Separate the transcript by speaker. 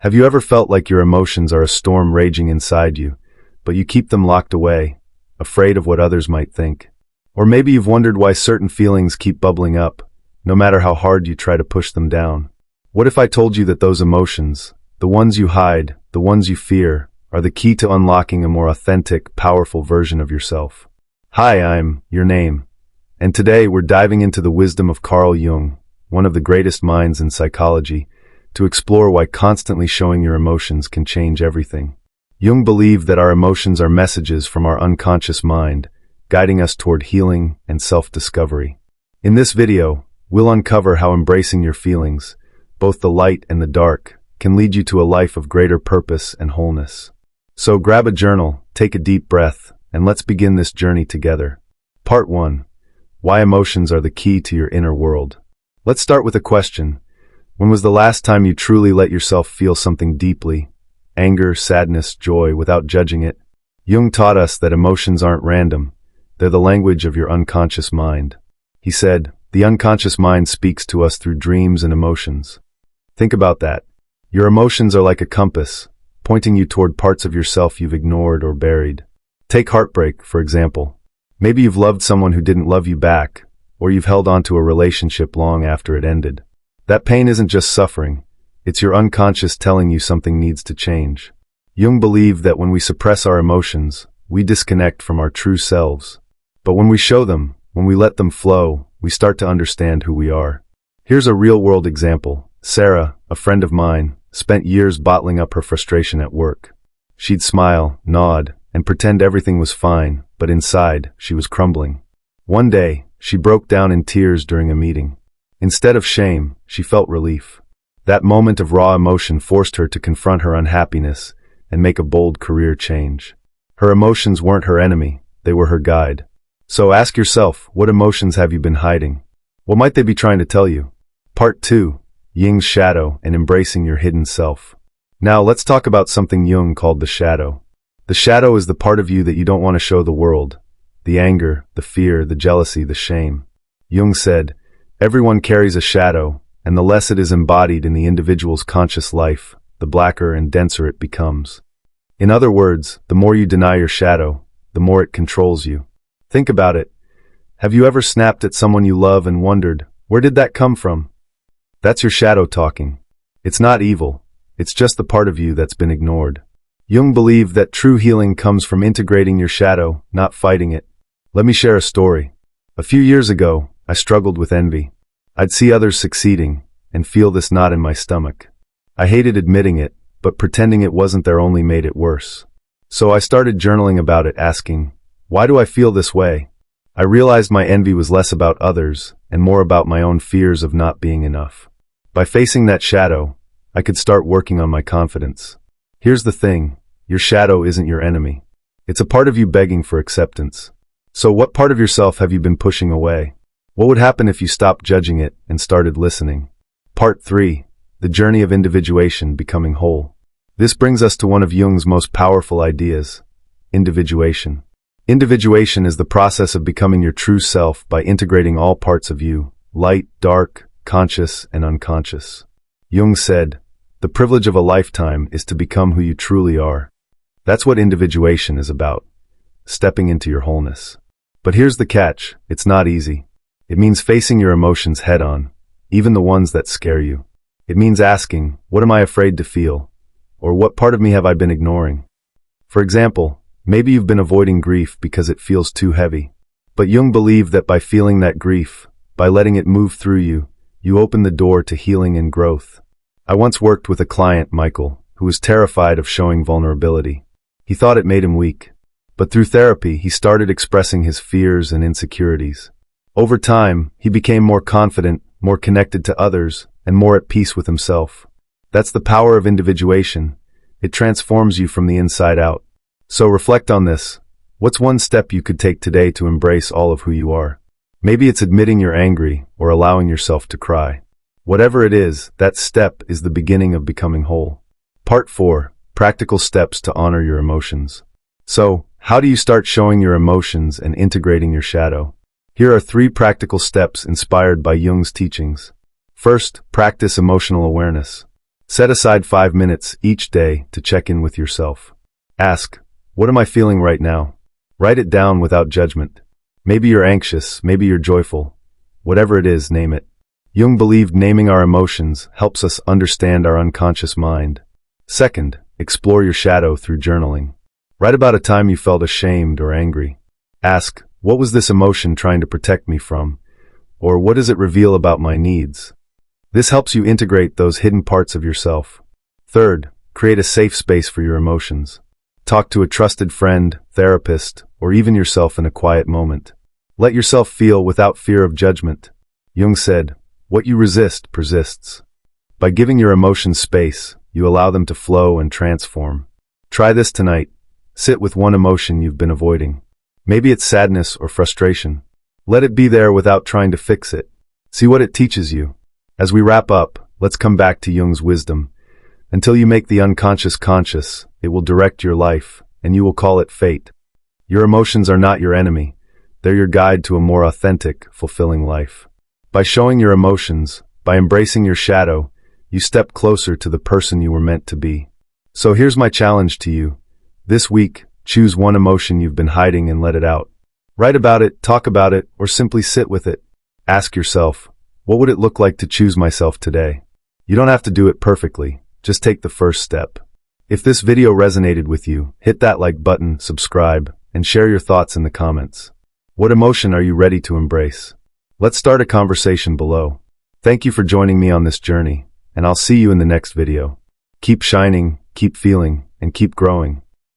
Speaker 1: Have you ever felt like your emotions are a storm raging inside you, but you keep them locked away, afraid of what others might think? Or maybe you've wondered why certain feelings keep bubbling up, no matter how hard you try to push them down. What if I told you that those emotions, the ones you hide, the ones you fear, are the key to unlocking a more authentic, powerful version of yourself? Hi, I'm your name. And today we're diving into the wisdom of Carl Jung, one of the greatest minds in psychology, to explore why constantly showing your emotions can change everything. Jung believed that our emotions are messages from our unconscious mind, guiding us toward healing and self-discovery. In this video, we'll uncover how embracing your feelings, both the light and the dark, can lead you to a life of greater purpose and wholeness. So grab a journal, take a deep breath, and let's begin this journey together. Part 1. Why emotions are the key to your inner world. Let's start with a question. When was the last time you truly let yourself feel something deeply? Anger, sadness, joy, without judging it? Jung taught us that emotions aren't random. They're the language of your unconscious mind. He said, the unconscious mind speaks to us through dreams and emotions. Think about that. Your emotions are like a compass, pointing you toward parts of yourself you've ignored or buried. Take heartbreak, for example. Maybe you've loved someone who didn't love you back, or you've held on to a relationship long after it ended. That pain isn't just suffering. It's your unconscious telling you something needs to change. Jung believed that when we suppress our emotions, we disconnect from our true selves. But when we show them, when we let them flow, we start to understand who we are. Here's a real-world example. Sarah, a friend of mine, spent years bottling up her frustration at work. She'd smile, nod, and pretend everything was fine, but inside, she was crumbling. One day, she broke down in tears during a meeting. Instead of shame, she felt relief. That moment of raw emotion forced her to confront her unhappiness and make a bold career change. Her emotions weren't her enemy, they were her guide. So ask yourself, what emotions have you been hiding? What might they be trying to tell you? Part 2. Jung's shadow and embracing your hidden self. Now let's talk about something Jung called the shadow. The shadow is the part of you that you don't want to show the world. The anger, the fear, the jealousy, the shame. Jung said, everyone carries a shadow, and the less it is embodied in the individual's conscious life, the blacker and denser it becomes. In other words, the more you deny your shadow, the more it controls you. Think about it. Have you ever snapped at someone you love and wondered, where did that come from? That's your shadow talking. It's not evil. It's just the part of you that's been ignored. Jung believed that true healing comes from integrating your shadow, not fighting it. Let me share a story. A few years ago, I struggled with envy. I'd see others succeeding and feel this knot in my stomach. I hated admitting it, but pretending it wasn't there only made it worse. So I started journaling about it, asking, why do I feel this way? I realized my envy was less about others and more about my own fears of not being enough. By facing that shadow, I could start working on my confidence. Here's the thing, your shadow isn't your enemy. It's a part of you begging for acceptance. So what part of yourself have you been pushing away? What would happen if you stopped judging it and started listening? Part 3. The journey of individuation, becoming whole. This brings us to one of Jung's most powerful ideas, individuation. Individuation is the process of becoming your true self by integrating all parts of you, light, dark, conscious, and unconscious. Jung said, the privilege of a lifetime is to become who you truly are. That's what individuation is about, stepping into your wholeness. But here's the catch, it's not easy. It means facing your emotions head-on, even the ones that scare you. It means asking, what am I afraid to feel? Or what part of me have I been ignoring? For example, maybe you've been avoiding grief because it feels too heavy. But Jung believed that by feeling that grief, by letting it move through you, you open the door to healing and growth. I once worked with a client, Michael, who was terrified of showing vulnerability. He thought it made him weak. But through therapy, he started expressing his fears and insecurities. Over time, he became more confident, more connected to others, and more at peace with himself. That's the power of individuation. It transforms you from the inside out. So reflect on this. What's one step you could take today to embrace all of who you are? Maybe it's admitting you're angry or allowing yourself to cry. Whatever it is, that step is the beginning of becoming whole. Part 4. Practical steps to honor your emotions. So, how do you start showing your emotions and integrating your shadow? Here are 3 practical steps inspired by Jung's teachings. First, practice emotional awareness. Set aside 5 minutes each day to check in with yourself. Ask, what am I feeling right now? Write it down without judgment. Maybe you're anxious, maybe you're joyful. Whatever it is, name it. Jung believed naming our emotions helps us understand our unconscious mind. Second, explore your shadow through journaling. Write about a time you felt ashamed or angry. Ask, what was this emotion trying to protect me from? Or what does it reveal about my needs? This helps you integrate those hidden parts of yourself. Third, create a safe space for your emotions. Talk to a trusted friend, therapist, or even yourself in a quiet moment. Let yourself feel without fear of judgment. Jung said, what you resist persists. By giving your emotions space, you allow them to flow and transform. Try this tonight. Sit with one emotion you've been avoiding. Maybe it's sadness or frustration. Let it be there without trying to fix it. See what it teaches you. As we wrap up, let's come back to Jung's wisdom. Until you make the unconscious conscious, it will direct your life, and you will call it fate. Your emotions are not your enemy. They're your guide to a more authentic, fulfilling life. By showing your emotions, by embracing your shadow, you step closer to the person you were meant to be. So here's my challenge to you. This week, choose one emotion you've been hiding and let it out. Write about it, talk about it, or simply sit with it. Ask yourself, what would it look like to choose myself today? You don't have to do it perfectly. Just take the first step. If this video resonated with you, hit that like button, subscribe, and share your thoughts in the comments. What emotion are you ready to embrace? Let's start a conversation below. Thank you for joining me on this journey, and I'll see you in the next video. Keep shining, keep feeling, and keep growing.